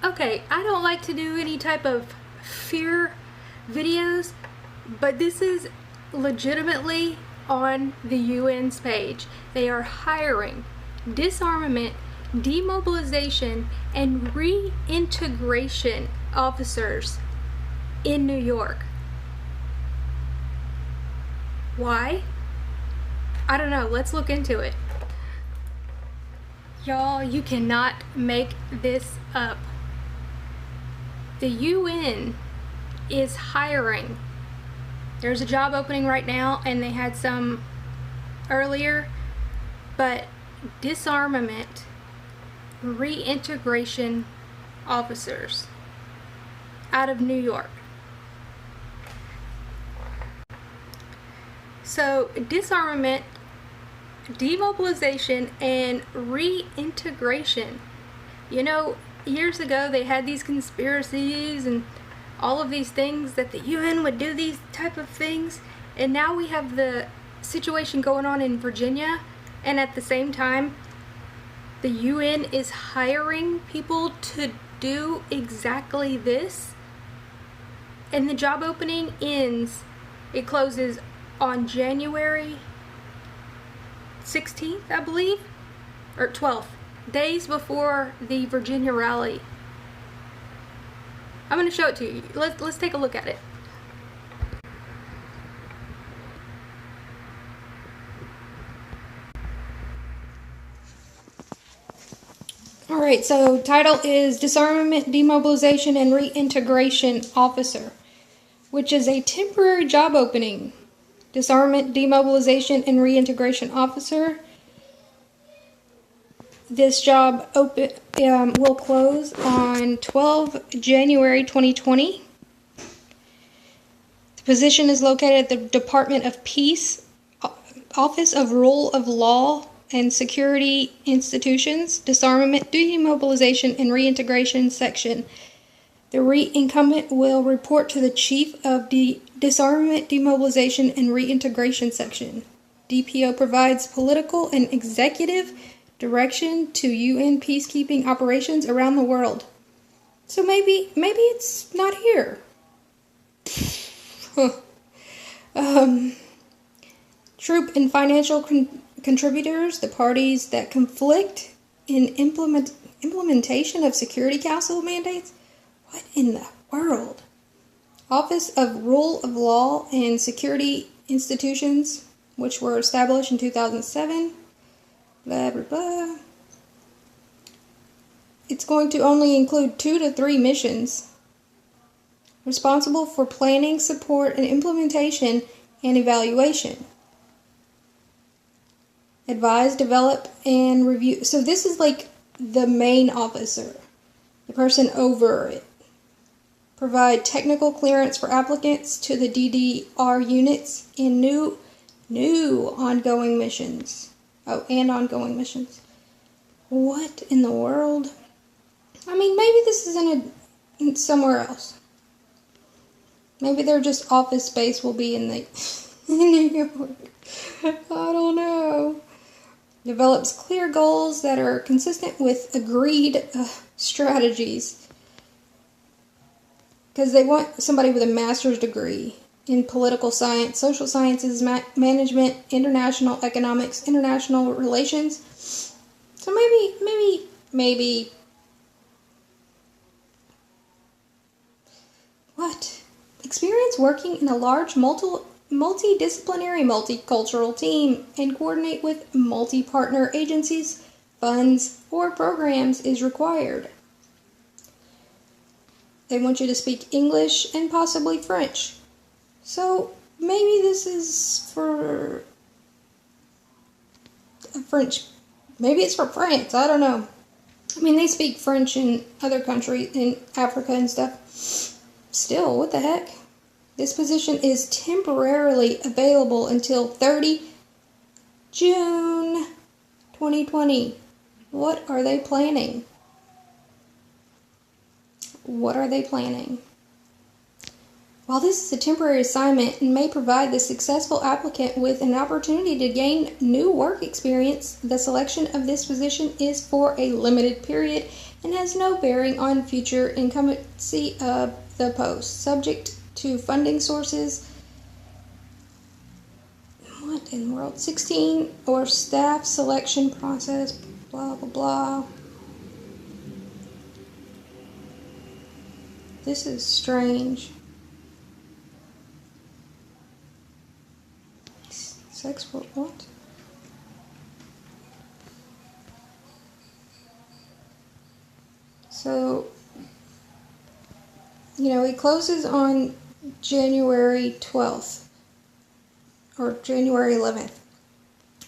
Okay, I don't like to do any type of fear videos, but this is legitimately on the UN's page. They are hiring disarmament, demobilization, and reintegration officers in New York. Why? I don't know. Let's look into it. Y'all, you cannot make this up. The UN is hiring. There's a job opening right now, and they had some earlier, but disarmament, reintegration officers out of New York. So disarmament, demobilization, and reintegration. You know, years ago they had these conspiracies and all of these things that the UN would do these type of things, and now we have the situation going on in Virginia, and at the same time the UN is hiring people to do exactly this, and the job opening closes on January 16th, I believe, or 12th, days before the Virginia rally. I'm going to show it to you. Let's take a look at it. Alright, so title is Disarmament, Demobilization, and Reintegration Officer, which is a temporary job opening. Disarmament, Demobilization, and Reintegration Officer. This job will close on 12 January 2020. The position is located at the Department of Peace, Office of Rule of Law and Security Institutions, Disarmament, Demobilization, and Reintegration Section. The incumbent will report to the Chief of the Disarmament, Demobilization, and Reintegration Section. DPO provides political and executive direction to UN peacekeeping operations around the world. So maybe it's not here. Troop and financial contributors, the parties that conflict in implementation of Security Council mandates. What in the world? Office of Rule of Law and Security Institutions, which were established in 2007. Blah, blah, blah. It's going to only include 2 to 3 missions. Responsible for planning, support, and implementation and evaluation. Advise, develop, and review. So this is like the main officer, the person over it. Provide technical clearance for applicants to the DDR units in new ongoing missions. Oh, and ongoing missions. What in the world? I mean, maybe this is in somewhere else. Maybe their just office space will be in New York. I don't know. Develops clear goals that are consistent with agreed strategies. Because they want somebody with a master's degree in political science, social sciences, management, international economics, international relations. So maybe. What? Experience working in a large multidisciplinary, multicultural team and coordinate with multi-partner agencies, funds, or programs is required. They want you to speak English and possibly French. So maybe this is for French. Maybe it's for France. I don't know. I mean, they speak French in other countries, in Africa and stuff. Still, what the heck? This position is temporarily available until 30 June 2020. What are they planning? What are they planning? While this is a temporary assignment and may provide the successful applicant with an opportunity to gain new work experience, the selection of this position is for a limited period and has no bearing on future incumbency of the post, subject to funding sources. What in the world? 16, or staff selection process, blah, blah, blah. This is strange. Sex for what? So, it closes on January 12th, or January 11th,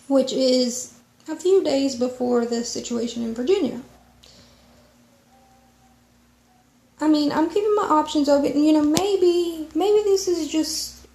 which is a few days before the situation in Virginia. I mean, I'm keeping my options open. Maybe this is just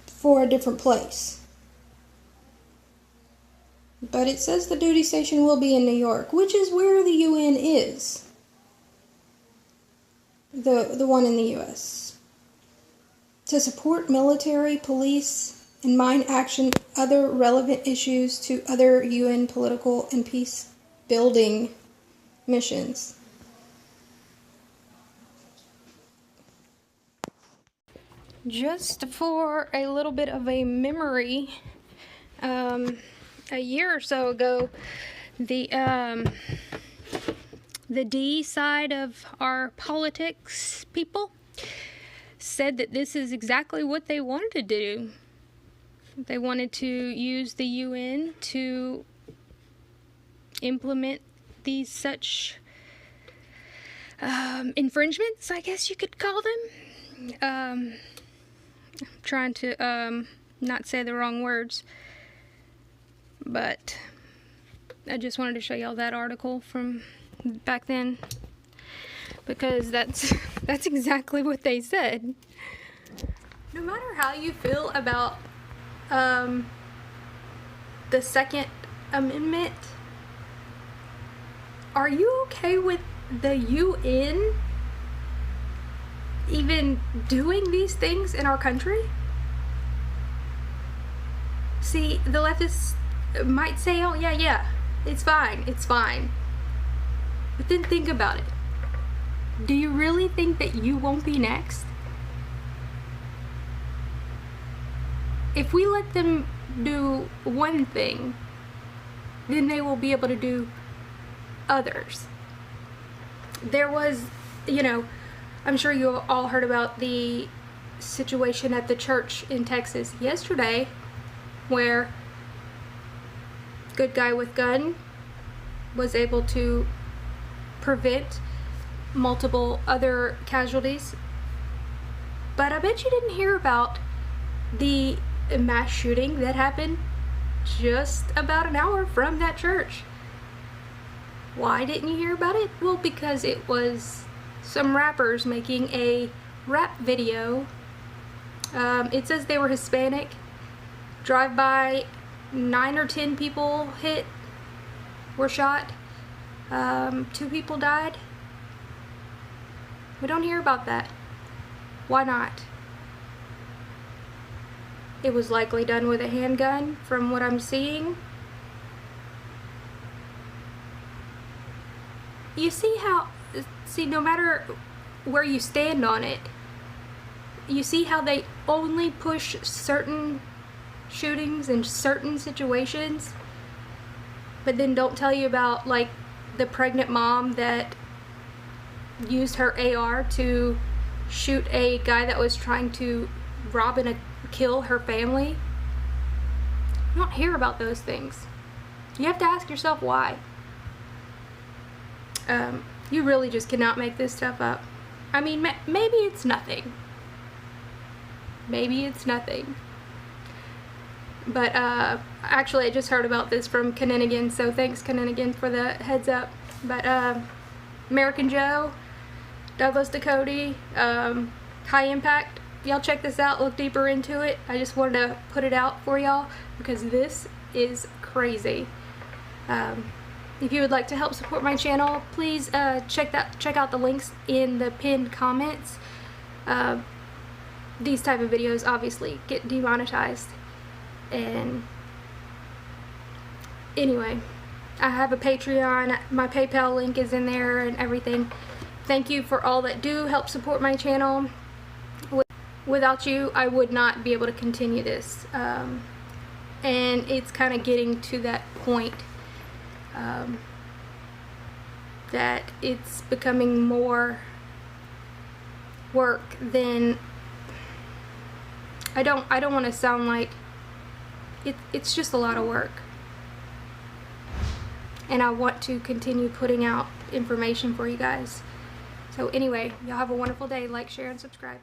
for a different place. But it says the duty station will be in New York, which is where the UN is. The one in the U.S. To support military, police, and mine action, other relevant issues to other UN political and peace building missions. Just for a little bit of a memory, a year or so ago, the D side of our politics people said that this is exactly what they wanted to do. They wanted to use the UN to implement these such infringements, I guess you could call them. I'm trying to not say the wrong words, but I just wanted to show y'all that article from back then, because that's exactly what they said. No matter how you feel about the Second Amendment, are you okay with the UN even doing these things in our country? See, the leftists might say, oh yeah, it's fine. But then think about it. Do you really think that you won't be next? If we let them do one thing, then they will be able to do others. There was, I'm sure you all heard about the situation at the church in Texas yesterday, where good guy with gun was able to prevent multiple other casualties. But I bet you didn't hear about the mass shooting that happened just about an hour from that church. Why didn't you hear about it? Well, because it was some rappers making a rap video. It says they were Hispanic. Drive-by, 9 or 10 people were shot. 2 people died. We don't hear about that. Why not? It was likely done with a handgun, from what I'm seeing. You see no matter where you stand on it, you see how they only push certain shootings in certain situations, but then don't tell you about, like, the pregnant mom that used her AR to shoot a guy that was trying to rob and kill her family. You don't hear about those things. You have to ask yourself why. You really just cannot make this stuff up. I mean, maybe it's nothing. Maybe it's nothing. But actually, I just heard about this from Kaninigan, so thanks, Kaninigan, for the heads up. But American Joe, Douglas Ducote, High Impact, y'all check this out, look deeper into it. I just wanted to put it out for y'all because this is crazy. If you would like to help support my channel, please check out the links in the pinned comments. These type of videos obviously get demonetized. And anyway, I have a Patreon. My PayPal link is in there and everything. Thank you for all that do help support my channel. Without you, I would not be able to continue this. And it's kind of getting to that point that it's becoming more work than... I don't want to sound like it's just a lot of work, and I want to continue putting out information for you guys. So anyway, y'all have a wonderful day. Like, share, and subscribe.